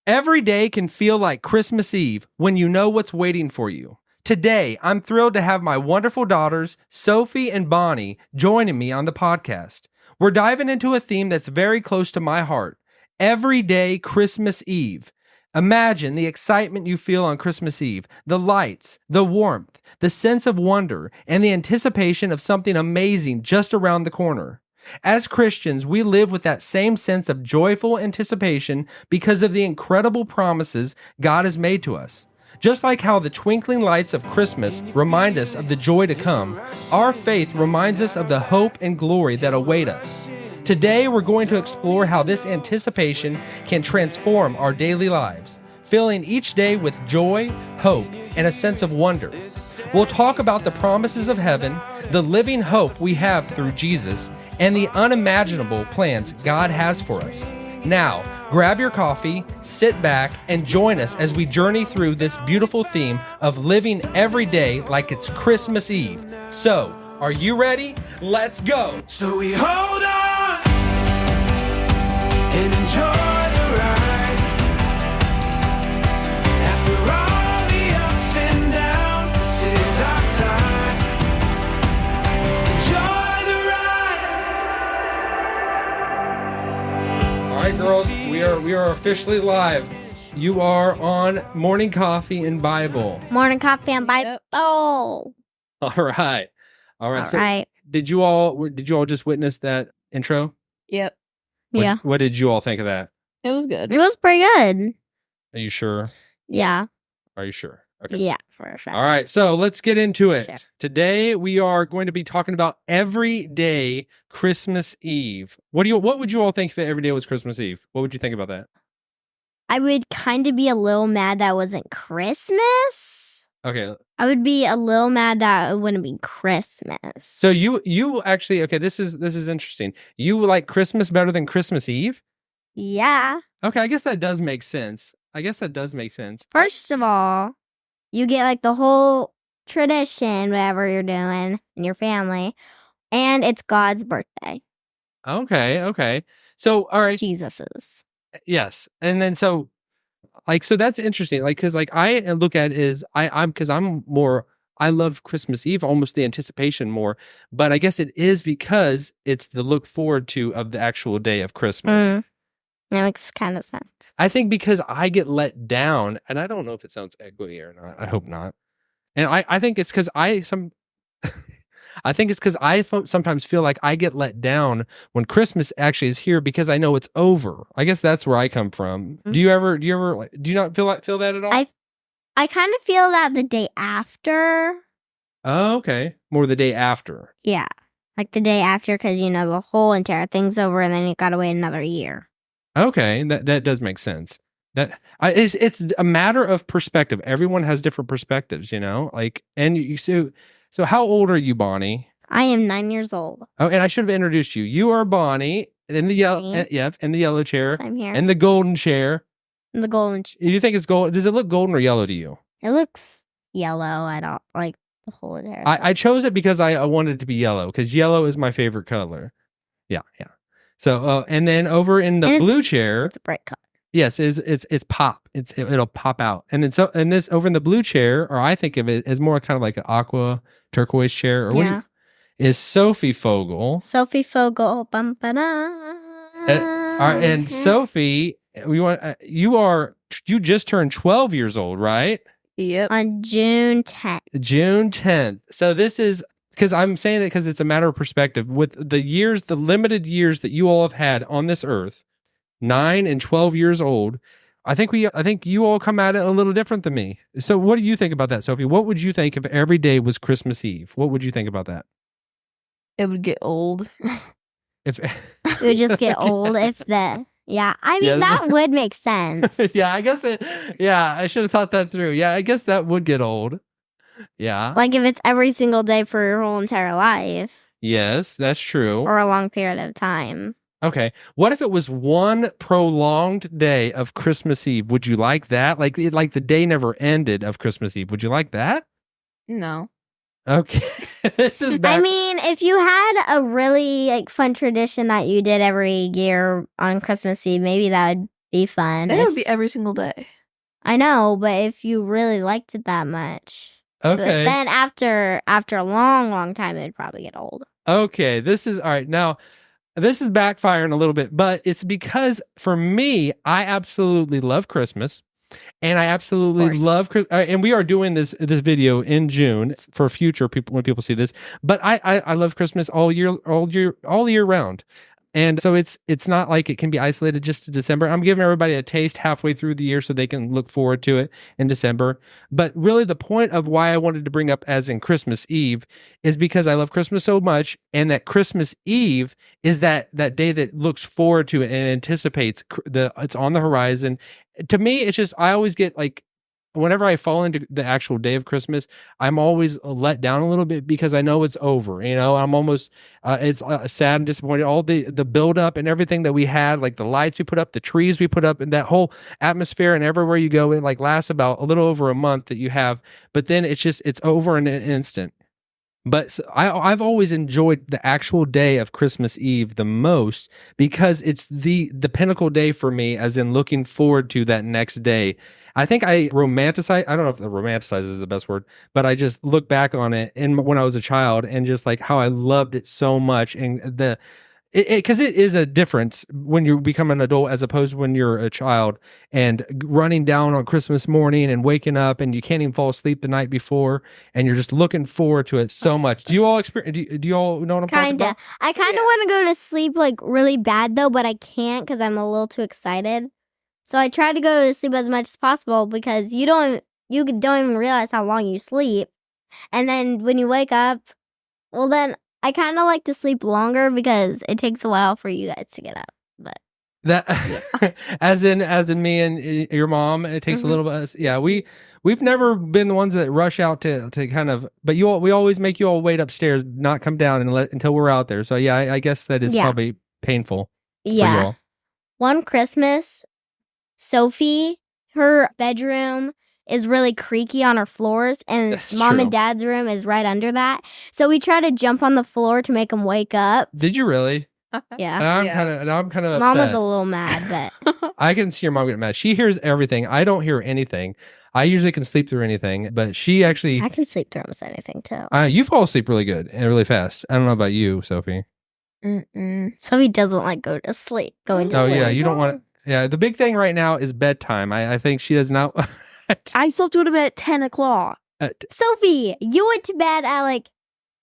Every day can feel like Christmas Eve when you know what's waiting for you. Today, I'm thrilled to have my wonderful daughters, Sophie and Bonnie, joining me on the podcast. We're diving into a theme that's very close to my heart, everyday Christmas Eve. Imagine the excitement you feel on Christmas Eve, the lights, the warmth, the sense of wonder, and the anticipation of something amazing just around the corner. As Christians, we live with that same sense of joyful anticipation because of the incredible promises God has made to us. Just like how the twinkling lights of Christmas remind us of the joy to come, our faith reminds us of the hope and glory that await us. Today, we're going to explore how this anticipation can transform our daily lives, filling each day with joy, hope, and a sense of wonder. We'll talk about the promises of heaven, the living hope we have through Jesus, and the unimaginable plans God has for us. Now, grab your coffee, sit back, and join us as we journey through this beautiful theme of living every day like it's Christmas Eve. So, are you ready? Let's go! So we hold on and enjoy the ride. After all the ups and downs, this is our time. Enjoy the ride. All right, girls, we are officially live. You are on Morning Coffee and Bible. Morning coffee and Bible. All right. All So right. did you all just witness that intro? Yep. Yeah. What did you all think of that? It was good. It was pretty good. Are you sure? Yeah. Are you sure? Okay. Yeah, for sure. All right, so let's get into it. Sure. Today we are going to be talking about everyday Christmas Eve. What would you all think if every day was Christmas Eve? What would you think about that? I would kind of be a little mad that it wasn't Christmas. Okay. I would be a little mad that it wouldn't be Christmas. So you actually, okay, this is interesting. You like Christmas better than Christmas Eve? Yeah. Okay, I guess that does make sense. First of all, you get like the whole tradition, whatever you're doing in your family, and it's God's birthday. Okay. So, all right. Jesus's. Yes. And then so that's interesting. Like, cause like I look at it as I love Christmas Eve, almost the anticipation more, but I guess it is because it's the look forward to of the actual day of Christmas. That makes kind of sense. I think because I get let down, and I don't know if it sounds echoey or not. I hope not. And I think it's because I sometimes feel like I get let down when Christmas actually is here because I know it's over. I guess that's where I come from. Mm-hmm. Do you not feel that at all? I kind of feel that the day after. Oh, okay. More the day after. Yeah. Like the day after, because, the whole entire thing's over and then you gotta wait another year. Okay. That does make sense. It's a matter of perspective. Everyone has different perspectives, like, and so how old are you, Bonnie? I am 9 years old. Oh, and I should have introduced you. You are Bonnie in the yellow, in the yellow chair. Yes, I'm here. And the golden chair. The golden. You think it's gold? Does it look golden or yellow to you? It looks yellow. I don't like the whole entire. I chose it because I wanted it to be yellow because yellow is my favorite color. Yeah. So, and then over in the blue chair, it's a bright color. Yes, it's pop. It'll pop out, and then this over in the blue chair, or I think of it as more kind of like an aqua turquoise chair, or is Sophie Fogel. Sophie Fogel, and Sophie, you just turned 12 years old, right? Yep. On June 10th. June 10th. So this is because I'm saying it because it's a matter of perspective. With the limited years that you all have had on this earth, 9 and 12 years old, I think you all come at it a little different than me. So what do you think about that, Sophie? What would you think if every day was Christmas Eve? What would you think about that? It would get old. It would just get old if the... Yeah, I mean, that would make sense. Yeah, I guess I should have thought that through. Yeah, I guess that would get old. Yeah. Like if it's every single day for your whole entire life. Yes, that's true. Or a long period of time. Okay. What if it was one prolonged day of Christmas Eve? Would you like that? Like the day never ended of Christmas Eve. Would you like that? No. Okay. This is bad. I mean, if you had a really fun tradition that you did every year on Christmas Eve, maybe that would be fun. It would be every single day. I know, but if you really liked it that much. But Okay. then after a long time, it'd probably get old. Okay. This is all right. Now, this is backfiring a little bit, but it's because for me, I absolutely love Christmas. And I absolutely love and we are doing this video in June for future people when people see this. But I love Christmas all year round. And so it's not like it can be isolated just to December. I'm giving everybody a taste halfway through the year so they can look forward to it in December. But really the point of why I wanted to bring up as in Christmas Eve is because I love Christmas so much, and that Christmas Eve is that day that looks forward to it and anticipates it's on the horizon. To me, it's just I always get like whenever I fall into the actual day of Christmas, I'm always let down a little bit because I know it's over. I'm almost it's sad and disappointed. All the build up and everything that we had, like the lights we put up, the trees we put up, and that whole atmosphere and everywhere you go, it like lasts about a little over a month that you have. But then it's over in an instant. But I've always enjoyed the actual day of Christmas Eve the most because it's the pinnacle day for me, as in looking forward to that next day. I think I romanticize. I don't know if the romanticize is the best word, but I just look back on it when I was a child and just like how I loved it so much, and because it is a difference when you become an adult as opposed to when you're a child, and running down on Christmas morning and waking up and you can't even fall asleep the night before and you're just looking forward to it so much. Do you all experience? Do you all know what I'm talking about? I kind of want to go to sleep like really bad though, but I can't because I'm a little too excited. So I try to go to sleep as much as possible because you don't even realize how long you sleep, and then when you wake up, well then. I kind of like to sleep longer because it takes a while for you guys to get up. But that, as in me and your mom, it takes a little bit. Yeah, we've never been the ones that rush out to kind of. But we always make you all wait upstairs, not come down until we're out there. So yeah, I guess that is probably painful. For you all. One Christmas, Sophie, her bedroom is really creaky on her floors, and That's Mom true. and Dad's room is right under that. So we try to jump on the floor to make them wake up. Did you really? Yeah. And I'm kind of upset. Mom was a little mad, but I can see your mom getting mad. She hears everything. I don't hear anything. I usually can sleep through anything, but she actually. I can sleep through almost anything too. You fall asleep really good and really fast. I don't know about you, Sophie. Sophie doesn't like going to sleep. Oh yeah, you don't want. Yeah, the big thing right now is bedtime. I think she does not. I still have to go to bed at 10 o'clock. Sophie, you went to bed at like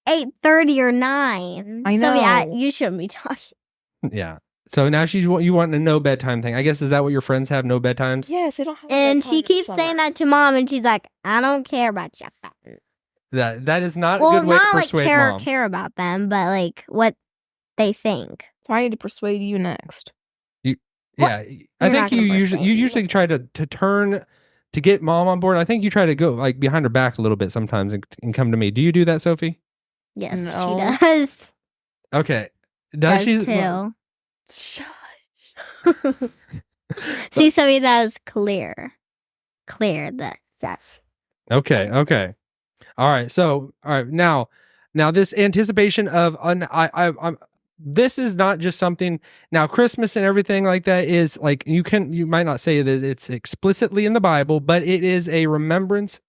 8:30 or 9. I know. Sophie, you shouldn't be talking. Yeah. So now you want a no bedtime thing. I guess is that what your friends have, no bedtimes? Yes, they don't have And bedtime she in keeps summer. saying that to Mom, and she's like, I don't care about your phone. That is not a Well, good way to not like persuade mom. care about them, but like what they think. So I need to persuade you next. Yeah, I You're think not gonna persuade you me. usually try to turn to get mom on board. I think you try to go like behind her back a little bit sometimes and come to me. Do you do that, Sophie? Yes, No. she does. Okay. Does she? too. Shush. See, Sophie, that was clear. Clear that. Yes. Okay. All right. So, all right. Now this anticipation of I'm this is not just something. Now Christmas and everything like that is like you might not say that it's explicitly in the Bible, but it is a remembrance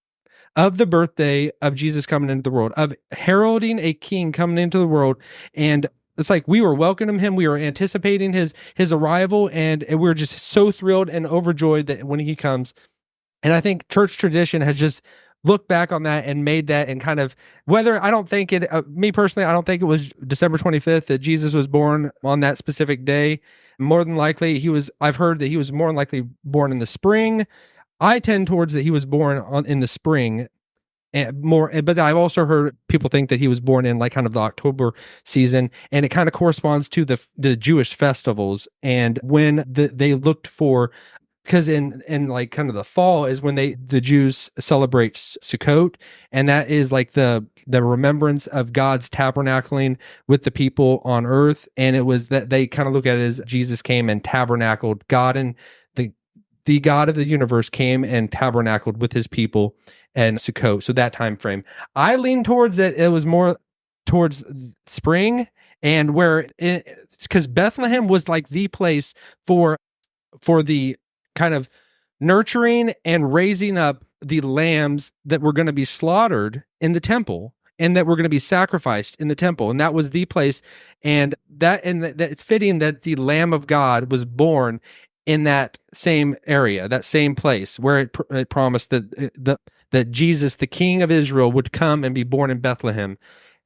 of the birthday of Jesus coming into the world, of heralding a king coming into the world. And it's like we were welcoming him, we were anticipating his arrival, and we're just so thrilled and overjoyed that when he comes. And I think church tradition has just looked back on that and made that, and kind of I don't think it, me personally, I don't think it was December 25th that Jesus was born on that specific day. More than likely I've heard that he was more than likely born in the spring. I tend towards that he was born in the spring but I've also heard people think that he was born in like kind of the October season, and it kind of corresponds to the Jewish festivals, and when they looked for. Because in like kind of the fall is when the Jews celebrate Sukkot, and that is like the remembrance of God's tabernacling with the people on earth. And it was that they kind of look at it as Jesus came and tabernacled. God and the God of the universe came and tabernacled with his people and Sukkot. So that time frame, I lean towards that it was more towards spring, and because Bethlehem was like the place for the kind of nurturing and raising up the lambs that were going to be slaughtered in the temple and that were going to be sacrificed in the temple. And that was the place. And that it's fitting that the Lamb of God was born in that same area, that same place where it promised that Jesus, the King of Israel, would come and be born in Bethlehem.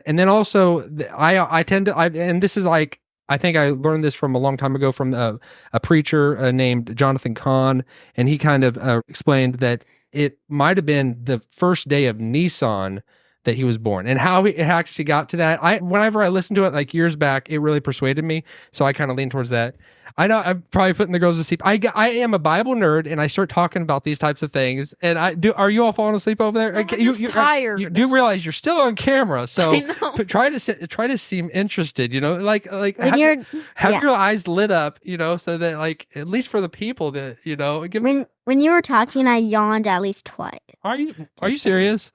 And then also, and this is like, I think I learned this from a long time ago from a preacher named Jonathan Cahn, and he kind of explained that it might have been the first day of Nisan that he was born, and how it actually got to that. Whenever I listened to it like years back, it really persuaded me, so I kind of leaned towards that. I know I'm probably putting the girls to sleep. I am a Bible nerd, and I start talking about these types of things. And are you all falling asleep over there? I'm just tired. You do realize you're still on camera, so I know. but try to seem interested. Like When have your eyes lit up, so that like at least for the people that when you were talking, I yawned at least twice. Are you serious?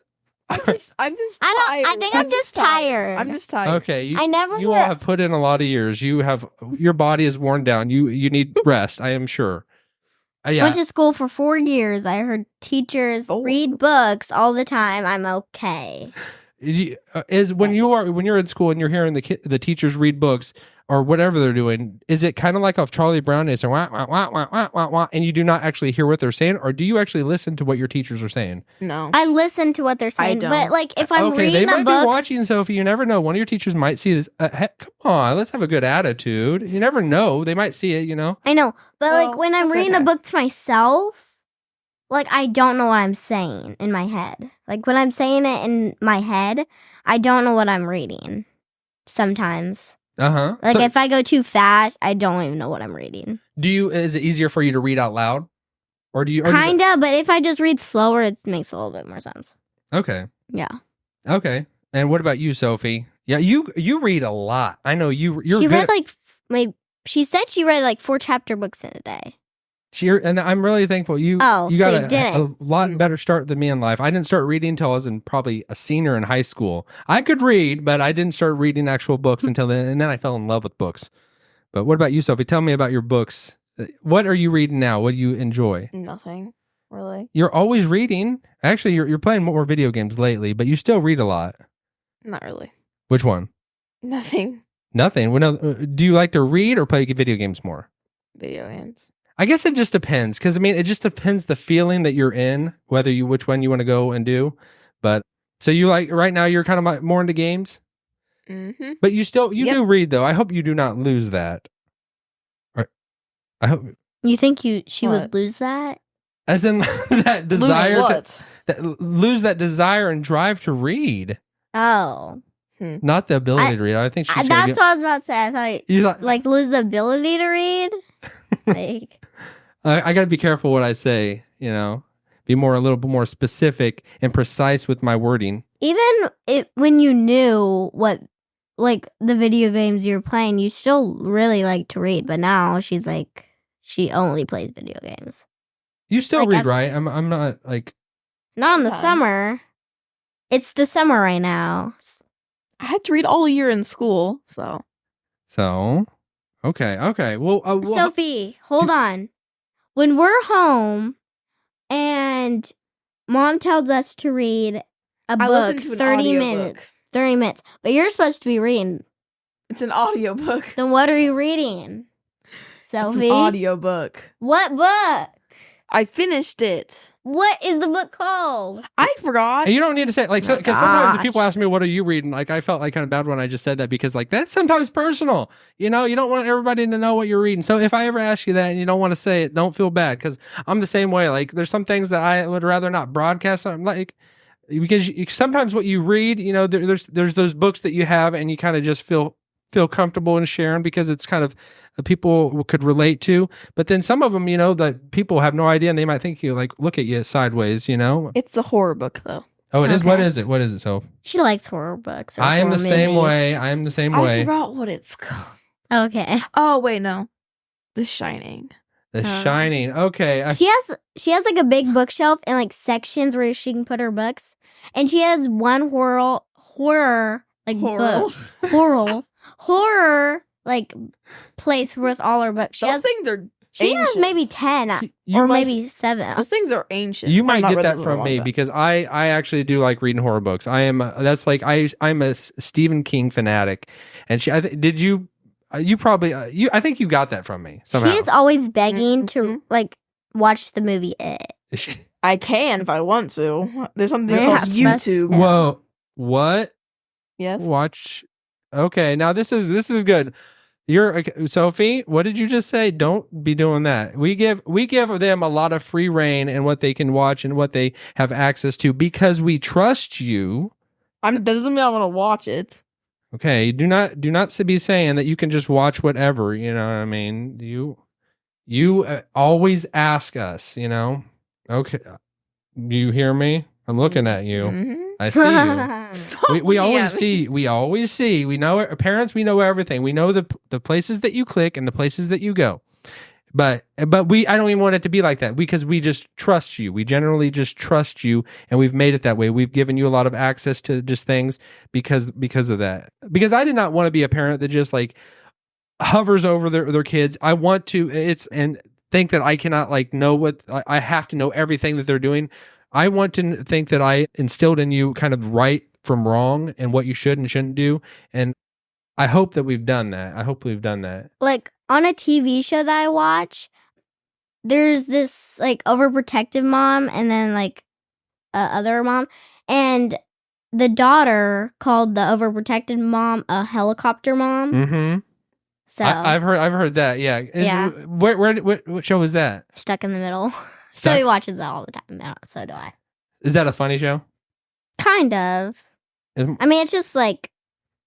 I'm just tired. I think I'm just tired. I'm just tired. Okay, I never. you all have put in a lot of years. Your body is worn down. You need rest. I am sure. Yeah. Went to school for 4 years. I heard teachers read books all the time. I'm okay. Is when you're in school and you're hearing the teachers read books or whatever they're doing, is it kind of like off Charlie Brown? They say wah, wah, wah, wah, wah, wah, wah, and you do not actually hear what they're saying, or do you actually listen to what your teachers are saying? No, I listen to what they're saying, don't. but like if I'm they reading might a book, be watching, Sophie. You never know. One of your teachers might see this. Heck, come on, let's have a good attitude. You never know. They might see it. I know, but Well, like when I'm that's reading okay. a book to myself, like I don't know what I'm saying in my head. Like when I'm saying it in my head, I don't know what I'm reading. Sometimes. Like So, if I go too fast, I don't even know what I'm reading. is it easier for you to read out loud, or do you? Or Kinda, but if I just read slower, it makes a little bit more sense. Okay. Yeah. Okay. And what about you, Sophie? Yeah, you read a lot. I know you're She good. read she said she read like 4 chapter books in a day. And I'm really thankful. You Oh, got so you a didn't. lot better start than me in life. I didn't start reading until I was probably a senior in high school. I could read, but I didn't start reading actual books until then. And then I fell in love with books. But what about you, Sophie? Tell me about your books. What are you reading now? What do you enjoy? nothing really. You're always reading. Actually, you're playing more video games lately, but you still read a lot. Not really. Which one? Nothing. Nothing. Well, no, do you like to read or play video games more? Video games. I guess it just depends, because it just depends the feeling that you're in, which one you want to go and do. But so you like right now you're kind of more into games, Mm-hmm. but you Yep. do read though. I hope you do not lose that. I hope, You think she What? would lose that? as in that desire what? lose that desire and drive to read, Oh. not the ability to read. I think she's That's what I was about to say. I thought you thought, like lose the ability to read. Like I got to be careful what I say. Be a little bit more specific and precise with my wording. even when you knew what like the video games you were playing, you still really like to read. But now she's like she only plays video games. You still Like, read, right? I'm not like. Not in the Sometimes. summer. It's the summer right now. I had to read all year in school, so So, okay. Well, Sophie, hold on. When we're home and mom tells us to read a I book listened to an 30 audiobook. minutes. 30 minutes. But you're supposed to be reading. It's an audiobook. Then what are you reading? It's an Sophie? audiobook. What book? I finished it. What is the book called? I forgot. you don't need to say it, like, Oh my because sometimes if gosh. people ask me, "What are you reading?" Like, I felt like kind of bad when I just said that, because like that's sometimes personal. You don't want everybody to know what you're reading. So if I ever ask you that and you don't want to say it, don't feel bad, because I'm the same way. Like, there's some things that I would rather not broadcast. I'm like, because sometimes what you read, there's those books that you have and you kind of just feel comfortable in sharing because it's kind of people could relate to. But then some of them, that people have no idea, and they might think you like look at you sideways. It's a horror book, though. Oh, it is. Okay. What is it? What is it? So She likes horror books. Or I am horror the same movies. way. I am the same I way. forgot what it's called. Okay. Oh, wait, no. The Shining. The Shining. Okay. She has like a big bookshelf and like sections where she can put her books. And she has one horror like book. Horror like place with all her books. She Those has things are She has ancient. maybe 10 You or must- maybe 7. Those things are ancient. You I've might not get read that them in a from long me time. because I actually do like reading horror books. I'm a Stephen King fanatic, and did you you probably I think you got that from me somehow. She is always begging to Mhm. like watch the movie It. I can if I want to. There's something Yeah, called that's YouTube. Yeah. Whoa, what? Yes. Watch. Okay, now this is good. You're okay, Sophie. What did you just say? Don't be doing that. We give them a lot of free reign in what they can watch and what they have access to because we trust you. That doesn't mean I want to watch it. Okay, do not be saying that you can just watch whatever. You know what I mean? You always ask us. You know. Okay, do you hear me? I'm looking at you. Mhm. I see you. Stop We looking always at me. see. We always see. We know parents. We know everything. We know the places that you click and the places that you go. But I don't even want it to be like that because we just trust you. We generally just trust you, and we've made it that way. We've given you a lot of access to just things because of that. Because I did not want to be a parent that just like hovers over their kids. I want to and think that I cannot like know what I have to know everything that they're doing. I want to think that I instilled in you kind of right from wrong and what you should and shouldn't do. And I hope that we've done that. I hope we've done that. Like on a TV show that I watch, there's this like overprotective mom and then like other mom, and the daughter called the overprotected mom a helicopter mom. Mm-hmm. So I've heard that. Yeah. Yeah. What show was that? Stuck in the Middle. So Stuck- he watches it all the time. Yeah, so do I. Is that a funny show? Kind of. Is- I mean, it's just like,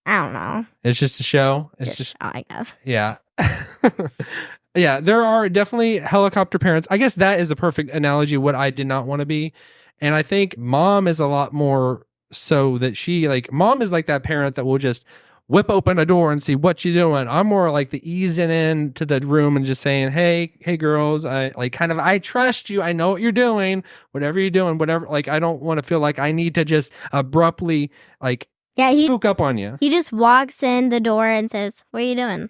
I don't know. It's just a show. It's Just, I guess. yeah. Yeah, there are definitely helicopter parents. I guess that is the perfect analogy of what I did not want to be. And I think mom is a lot more so that mom is like that parent that will just whip open a door and see what you're doing. I'm more like the easing in to the room and just saying, hey girls, I trust you. I know what you're doing, whatever you're doing, whatever. Like, I don't want to feel like I need to just abruptly Yeah, spook up on you. he just walks in the door and says, "What are you doing?"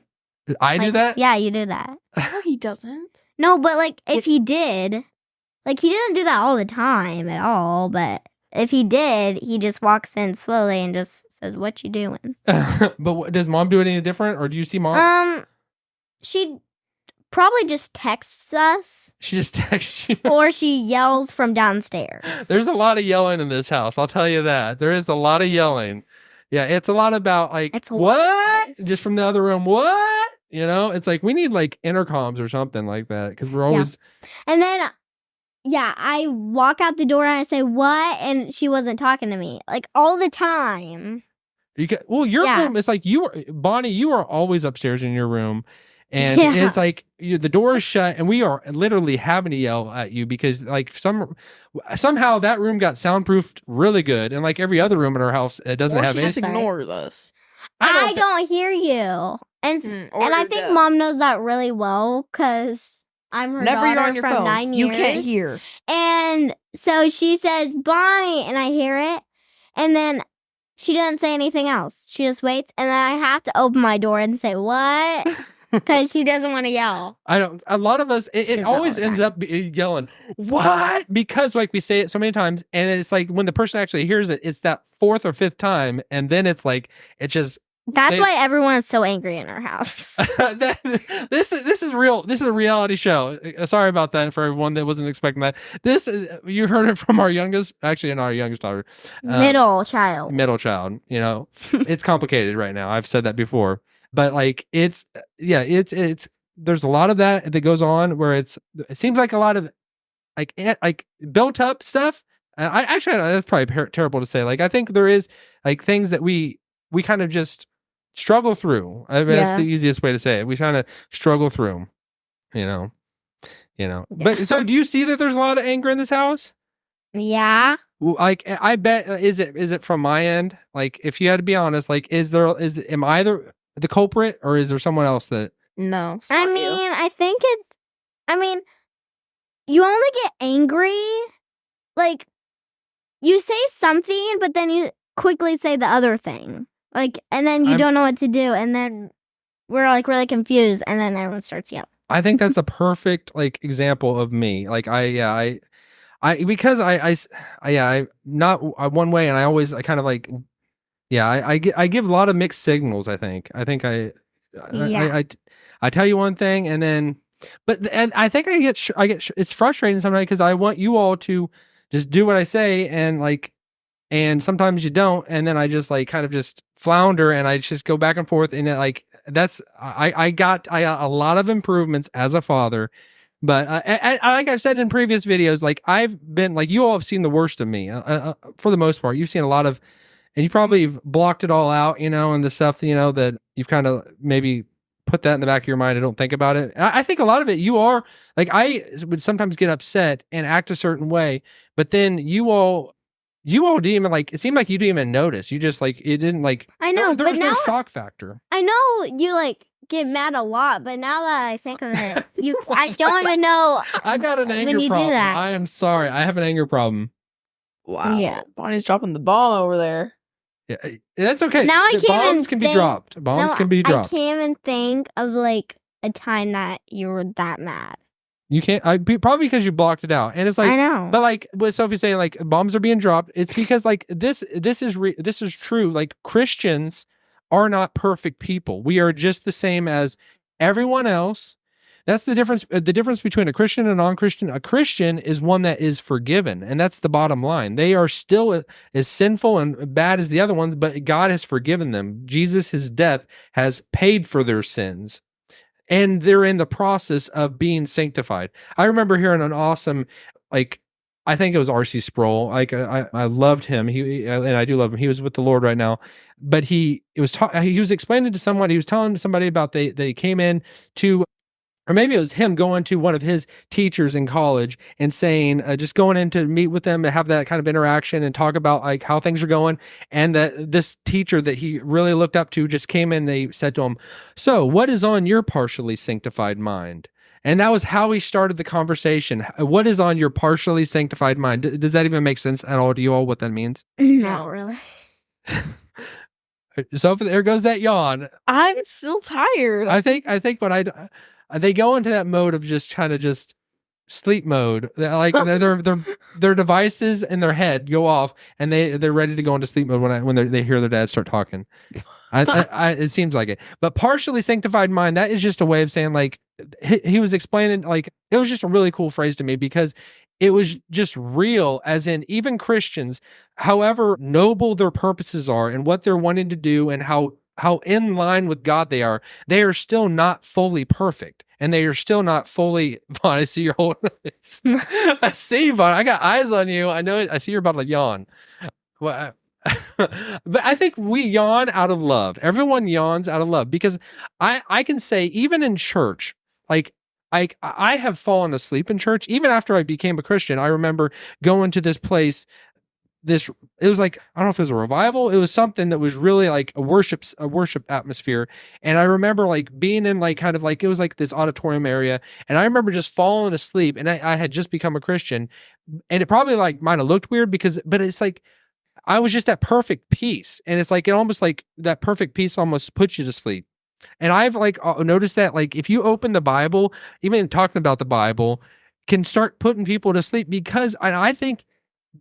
I do Like, that? Yeah, you do that. No, he doesn't. No, but like if he did, like he didn't do that all the time at all, but if he did, he just walks in slowly and just says, "What you doing?" But does mom do it any different, or do you see mom? She probably just texts us She just texts you. or she yells from downstairs. There's a lot of yelling in this house. I'll tell you that. There is a lot of yelling. Yeah, it's a lot about like It's a what? lot. Just from the other room, what? You know, it's like we need like intercoms or something like that because we're always And then yeah, I walk out the door and I say, "What?" and she wasn't talking to me. Like all the time. your Yeah. room is like Bonnie, you are always upstairs in your room. And Yeah. it's like the door is shut, and we are literally having to yell at you because like somehow that room got soundproofed really good, and like every other room in our house, it doesn't Or have she any. just ignores us. I don't hear you. And Or and I you're think deaf. mom knows that really well because I'm her Whenever daughter you're on your from phone, 9 you years. can't hear. And so she says, "Bonnie," and I hear it. And then she doesn't say anything else. She just waits. And then I have to open my door and say, "What?" Because she doesn't want to yell. I don't. A lot of us, She it does that always all the ends up yelling, "What?" Because like we say it so many times, and it's like when the person actually hears it, it's that fourth or fifth time, and then it's like it just. That's why everyone is so angry in our house. This is real. This is a reality show. Sorry about that for everyone that wasn't expecting that. This is, you heard it from our youngest, actually, not our youngest daughter, Middle child. middle child. You know, it's complicated right now. I've said that before, but like it's there's a lot of that goes on where it seems like a lot of like built up stuff. And I actually, that's probably terrible to say. Like I think there is like things that we kind of just struggle through. I mean, that's the easiest way to say it. We kind of struggle through, you know. Yeah. But so, do you see that there's a lot of anger in this house? Yeah. Well, like, I bet is it from my end? Like, if you had to be honest, like, am I the culprit, or is there someone else that? No. it's I not mean, you. I think you only get angry. Like, you say something, but then you quickly say the other thing. Like, and then you don't know what to do. And then we're like really confused. And then everyone starts yelling. I think that's a perfect like example of me. Like because I not one way, and I kind of like, I give a lot of mixed signals. I think Yeah. I tell you one thing, and then, and I think it's frustrating sometimes because I want you all to just do what I say, and like, and sometimes you don't, and then I just like kind of just flounder, and I just go back and forth, and I got a lot of improvements as a father. But like I've said in previous videos, like I've been like, you all have seen the worst of me for the most part. You've seen a lot of, and you probably have blocked it all out, and the stuff, that you've kind of maybe put that in the back of your mind and don't think about it. I think a lot of it, you are like, I would sometimes get upset and act a certain way, but then you all didn't even like, it seemed like you didn't even notice. You just like, it didn't like, I know, there but was now no shock factor. I know you like get mad a lot, but now that I think of it, I don't even know. I got an anger when you problem. do that. I am sorry. I have an anger problem. Wow. Yeah. Bonnie's dropping the bomb over there. Yeah, that's okay. Now I The can't even bombs can be think- dropped. Bombs No, can be dropped. I can't even think of like a time that you were that mad. You can't. Probably because you blocked it out, and it's like, I know. but like what Sophie's saying, like bombs are being dropped. It's because like this is true. Like Christians are not perfect people. We are just the same as everyone else. That's the difference. The difference between a Christian and a non-Christian. A Christian is one that is forgiven, and that's the bottom line. They are still as sinful and bad as the other ones, but God has forgiven them. Jesus, his death, has paid for their sins, and they're in the process of being sanctified. I remember hearing an awesome, like, I think it was R.C. Sproul. Like I loved him. And I do love him. He was with the Lord right now, but he was explaining to someone. He was telling somebody about they came in to. Or maybe it was him going to one of his teachers in college and saying, just going in to meet with them and have that kind of interaction and talk about like how things are going. And that this teacher that he really looked up to just came in and they said to him, "So what is on your partially sanctified mind?" And that was how he started the conversation. What is on your partially sanctified mind? Does that even make sense at all to you all, what that means? Not really. So there goes that yawn. I'm still tired. I think they go into that mode of just kind of just sleep mode. They're like their devices in their head go off, and they're ready to go into sleep mode when they hear their dad start talking. It seems like it. But partially sanctified mind, that is just a way of saying like he was explaining, like it was just a really cool phrase to me because it was just real, as in even Christians, however noble their purposes are and what they're wanting to do and how in line with God they are still not fully perfect. And they are still not fully, Vaughn, I see you're holding I see you, Vaughn. I got eyes on you. I know. I see you're about to yawn. Well, but I think we yawn out of love. Everyone yawns out of love because I can say even in church, like I have fallen asleep in church. Even after I became a Christian, I remember going to this place. It was like, I don't know if it was a revival. It was something that was really like a worship atmosphere. And I remember like being in like kind of like, it was like this auditorium area. And I remember just falling asleep, and I had just become a Christian, and it probably like might have looked weird but it's like, I was just at perfect peace. And it's like, it almost like that perfect peace almost puts you to sleep. And I've like noticed that like, if you open the Bible, even talking about the Bible can start putting people to sleep because I think,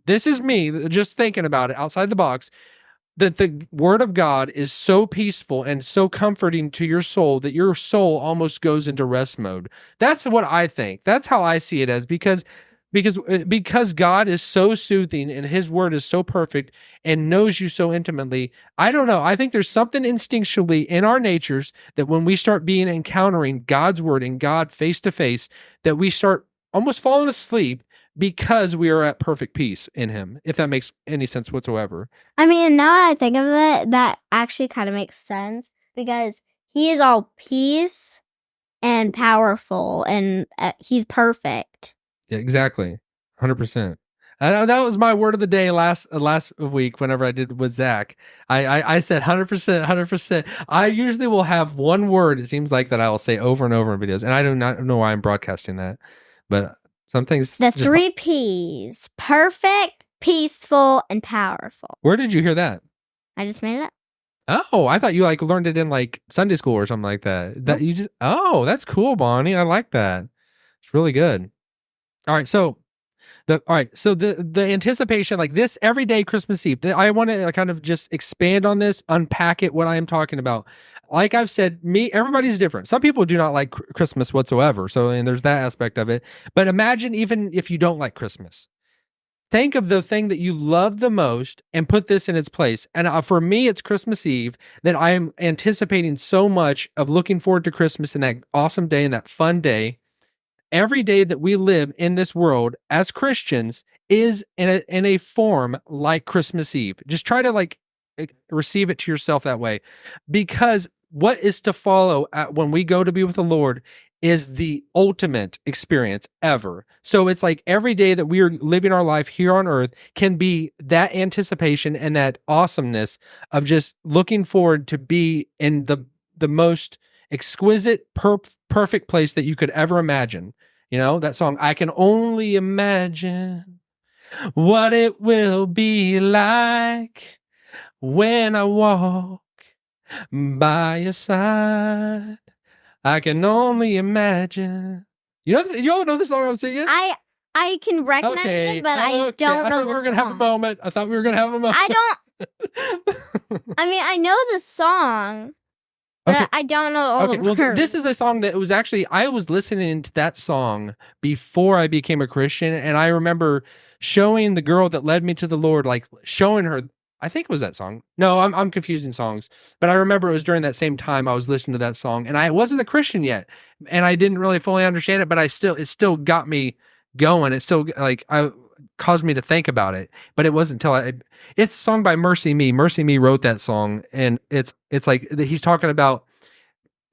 this is me just thinking about it outside the box, that the word of God is so peaceful and so comforting to your soul that your soul almost goes into rest mode. That's what I think. That's how I see it as because God is so soothing and his word is so perfect and knows you so intimately. I don't know. I think there's something instinctually in our natures that when we start encountering God's word and God face to face, that we start almost falling asleep because we are at perfect peace in him, if that makes any sense whatsoever. I mean, now that I think of it, that actually kind of makes sense because he is all peace and powerful and he's perfect. Yeah, exactly. 100%. That was my word of the day last week whenever I did with Zach. I said 100%, 100%. I usually will have one word, it seems like, that I will say over and over in videos. And I do not know why I'm broadcasting that. But some things. The 3 P's: perfect, peaceful, and powerful. Where did you hear that? I just made it up. Oh, I thought you like learned it in like Sunday school or something like that. That you just that's cool, Bonnie. I like that. It's really good. All right, so the anticipation, like this everyday Christmas Eve. I want to kind of just expand on this, unpack it. What I am talking about, like I've said, everybody's different. Some people do not like Christmas whatsoever. So, and there's that aspect of it. But imagine even if you don't like Christmas, think of the thing that you love the most and put this in its place. And for me, it's Christmas Eve that I am anticipating so much of looking forward to Christmas and that awesome day and that fun day. Every day that we live in this world as Christians is in a form like Christmas Eve. Just try to like receive it to yourself that way, because what is to follow when we go to be with the Lord is the ultimate experience ever. So it's like every day that we are living our life here on earth can be that anticipation and that awesomeness of just looking forward to be in the most exquisite, perfect place that you could ever imagine. You know, that song, I can only imagine what it will be like when I walk by your side. I can only imagine. You all know the song I'm singing? I can recognize it, but I don't know I thought we were gonna have a moment. I thought we were gonna have a moment. I mean, I know the song, but Okay. I don't know all Okay, the well, words. this is a song that was actually, I was listening to that song before I became a Christian, and I remember showing the girl that led me to the Lord, like showing her, I think it was that song. No, I'm confusing songs, but I remember it was during that same time I was listening to that song, and I wasn't a Christian yet, and I didn't really fully understand it, but it still got me going. It still caused me to think about it, but it wasn't until it's sung by Mercy Me. Mercy Me wrote that song, and it's like he's talking about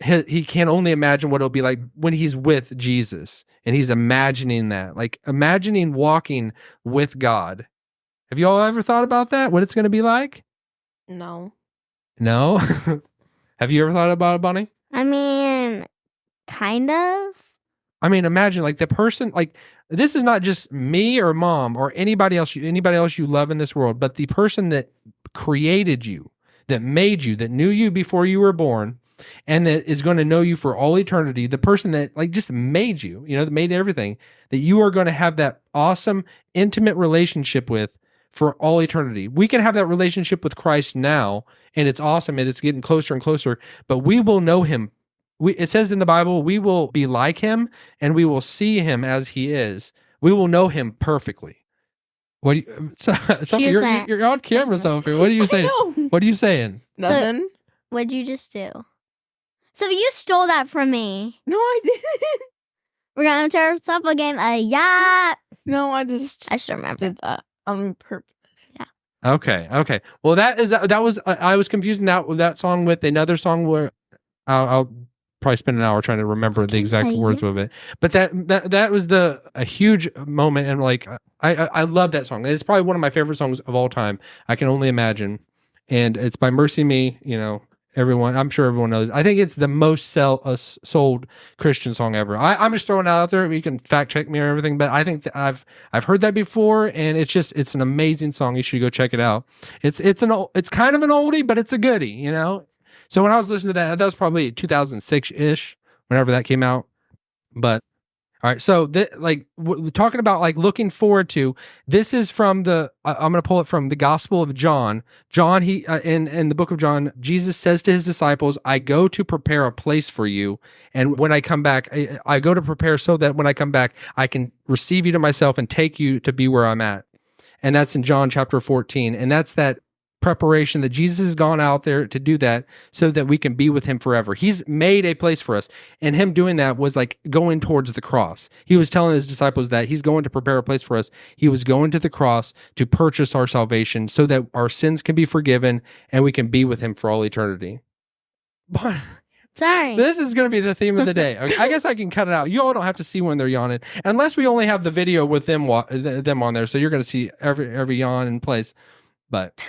he can only imagine what it'll be like when he's with Jesus, and he's imagining that, like imagining walking with God. Have you all ever thought about that? What it's going to be like? No. No. Have you ever thought about it, Bonnie? I mean, kind of. I mean, imagine like the person, like this is not just me or mom or anybody else you love in this world, but the person that created you, that made you, that knew you before you were born, and that is going to know you for all eternity. The person that like just made you, that made everything, that you are going to have that awesome, intimate relationship with for all eternity. We can have that relationship with Christ now, and it's awesome, and it's getting closer and closer, but we will know him. It says in the Bible, we will be like him, and we will see him as he is. We will know him perfectly. What do you, Sophie, you're on camera, Sophie. What are you saying? What are you saying? Nothing. What'd you just do? So you stole that from me. No, I didn't. We're gonna tear us up again. Yeah. No, I just remember. did that on purpose. Okay. Well, that was I was confusing that song with another song where I'll probably spend an hour trying to remember the exact words of it. But that was a huge moment, and like I love that song. It's probably one of my favorite songs of all time. I can only imagine, and it's by Mercy Me. I'm sure everyone knows. I think it's the most sold Christian song ever. I'm just throwing it out there. You can fact check me or everything, but I think that I've heard that before, and it's an amazing song. You should go check it out. It's kind of an oldie, but it's a goodie. So when I was listening to that was probably 2006-ish, whenever that came out. But all right, so talking about like looking forward to, this is from I'm going to pull it from the Gospel of John. John, he in the book of John, Jesus says to his disciples, "I go to prepare a place for you, and when I come back, I go to prepare so that when I come back, I can receive you to myself and take you to be where I'm at." And that's in John chapter 14, and that's that preparation that Jesus has gone out there to do that so that we can be with him forever. He's made a place for us, and him doing that was like going towards the cross. He was telling his disciples that he's going to prepare a place for us. He was going to the cross to purchase our salvation so that our sins can be forgiven and we can be with him for all eternity. But Sorry. this is going to be the theme of the day. I guess I can cut it out. You all don't have to see when they're yawning, unless we only have the video with them on there. So you're going to see every yawn in place. But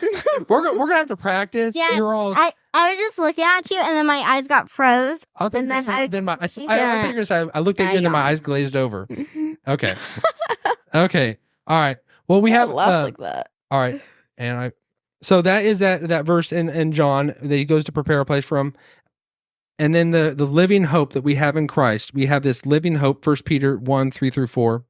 we're gonna have to practice. Yeah, You're all. I was just looking at you, and then my eyes got froze. I think and then I think you're gonna say I looked at you and then my eyes glazed over. Okay. Okay. All right. Well, we have laugh like that. All right, and So that is that verse in John that he goes to prepare a place for him. And then the living hope that we have in Christ. We have this living hope, 1 Peter 1, 3-4,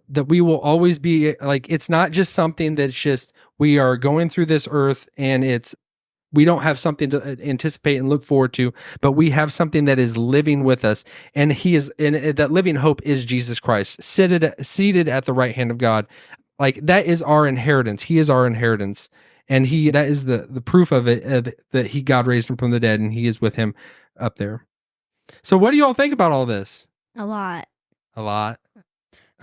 that we will always be like, it's not just something that's just, we are going through this earth and we don't have something to anticipate and look forward to, but we have something that is living with us. And that living hope is Jesus Christ, seated at the right hand of God. Like, that is our inheritance. He is our inheritance. And that is the proof of it, that God raised him from the dead and he is with him up there. So what do you all think about all this? A lot. A lot.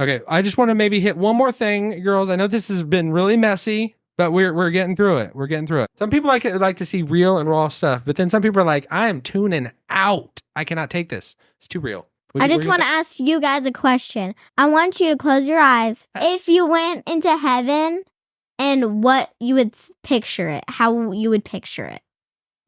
Okay, I just want to maybe hit one more thing, girls. I know this has been really messy, but we're getting through it. We're getting through it. Some people like to see real and raw stuff, but then some people are like, I am tuning out. I cannot take this. It's too real. I just want to ask you guys a question. I want you to close your eyes. If you went into heaven, and what you would picture it, how you would picture it,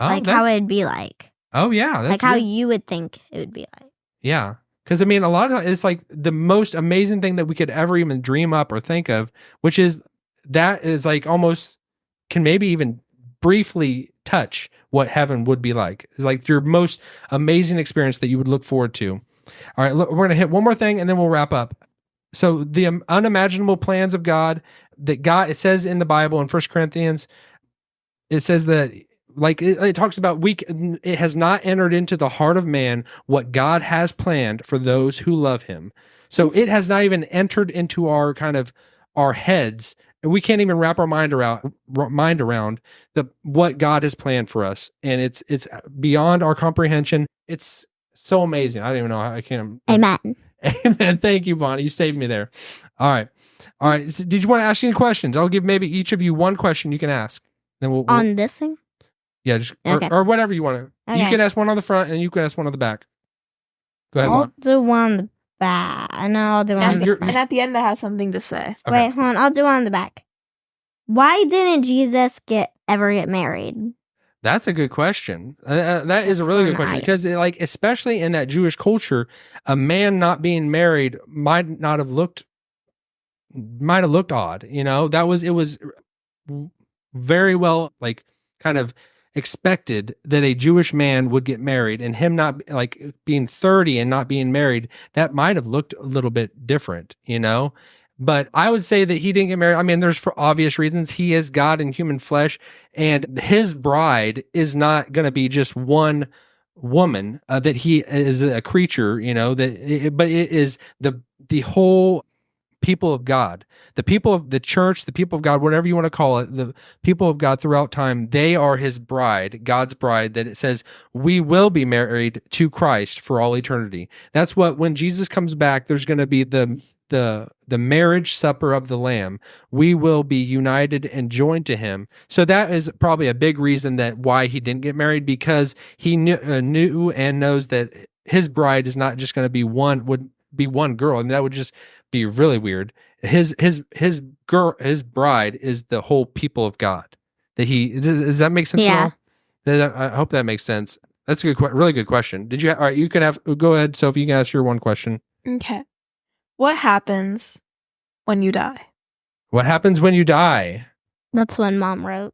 like how it'd be like. Oh yeah, like how you would think it would be like. Yeah, because I mean, a lot of it's like the most amazing thing that we could ever even dream up or think of, which is like almost can maybe even briefly touch what heaven would be like. It's like your most amazing experience that you would look forward to. All right, look, we're gonna hit one more thing and then we'll wrap up. So the unimaginable plans of God, it says in the Bible in 1 Corinthians, it says that, like, it talks about it has not entered into the heart of man what God has planned for those who love him. So it has not even entered into our heads. And we can't even wrap our mind around what God has planned for us. And it's beyond our comprehension. It's so amazing. I don't even know how I can. Amen. Amen. Thank you, Bonnie. You saved me there. All right. So did you want to ask any questions? I'll give maybe each of you one question you can ask. Then we'll on this thing? Yeah, just okay. or whatever you want to. Okay. You can ask one on the front and you can ask one on the back. Go ahead, I'll do one on the back. No, I'll do one on the back. And at the end, I have something to say. Okay. Wait, hold on. I'll do one on the back. Why didn't Jesus ever get married? That's a good question. That is a really good question because, especially in that Jewish culture, a man not being married might have looked odd. You know, it was very well kind of expected that a Jewish man would get married, and him not being 30 and not being married, that might have looked a little bit different. You know. But I would say that he didn't get married. I mean, there's for obvious reasons. He is God in human flesh, and his bride is not going to be just one woman. That he is a creature, you know. But it is the whole people of God, the people of the church, the people of God, whatever you want to call it, the people of God throughout time. They are his bride, God's bride. That it says we will be married to Christ for all eternity. That's what when Jesus comes back, there's going to be the marriage supper of the Lamb. We will be united and joined to him. So that is probably a big reason that why he didn't get married, because he knew and knows that his bride is not just going to be one girl, and that would just be really weird. His bride is the whole people of God. Does that make sense? Yeah. At all? I hope that makes sense. That's a really good question. All right, you can go ahead, Sophie, you can ask your one question. Okay. What happens when you die? What happens when you die? That's what Mom wrote.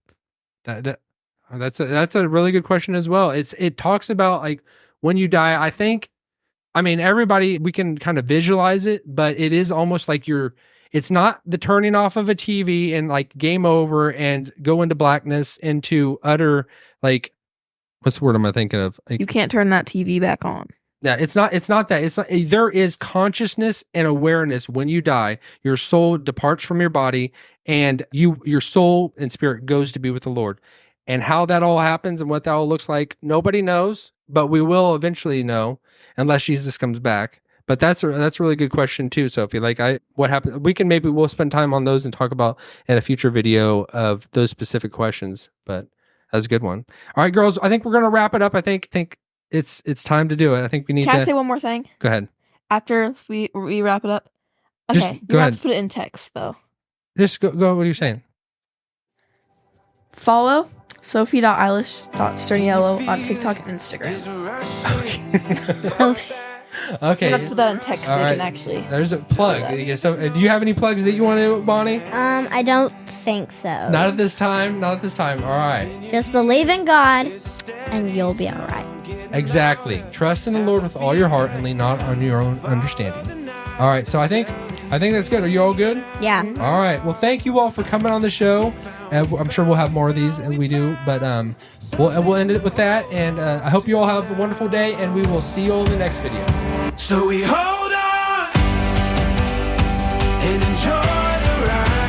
That's a really good question as well. It talks about when you die. I mean, everybody, we can kind of visualize it, but it is almost like it's not the turning off of a TV and game over and go into blackness, into utter what's the word am I thinking of? You can't turn that TV back on. Yeah, it's not that. There is consciousness and awareness when you die. Your soul departs from your body, and your soul and spirit goes to be with the Lord. And how that all happens and what that all looks like, nobody knows, but we will eventually know unless Jesus comes back. But that's a really good question too, Sophie. What happens? We'll spend time on those and talk about in a future video of those specific questions. But that's a good one. All right, girls, I think we're gonna wrap it up. I think it's time to do it. I think we need to. Can I say one more thing? Go ahead. After we wrap it up? Okay. You have to put it in text, though. Just go. What are you saying? Follow Sophie.eilish.sternyellow on TikTok and Instagram. Okay. You have to put that in text so All you right. can actually. There's a plug. Yeah, so, do you have any plugs that you want to, Bonnie? I don't think so. Not at this time. Not at this time. All right. Just believe in God, and you'll be all right. Exactly. Trust in the Lord with all your heart and lean not on your own understanding. All right. So I think that's good. Are you all good? Yeah. All right. Well, thank you all for coming on the show. I'm sure we'll have more of these, and we do. But we'll end it with that. And I hope you all have a wonderful day, and we will see you all in the next video. So we hold on and enjoy the ride.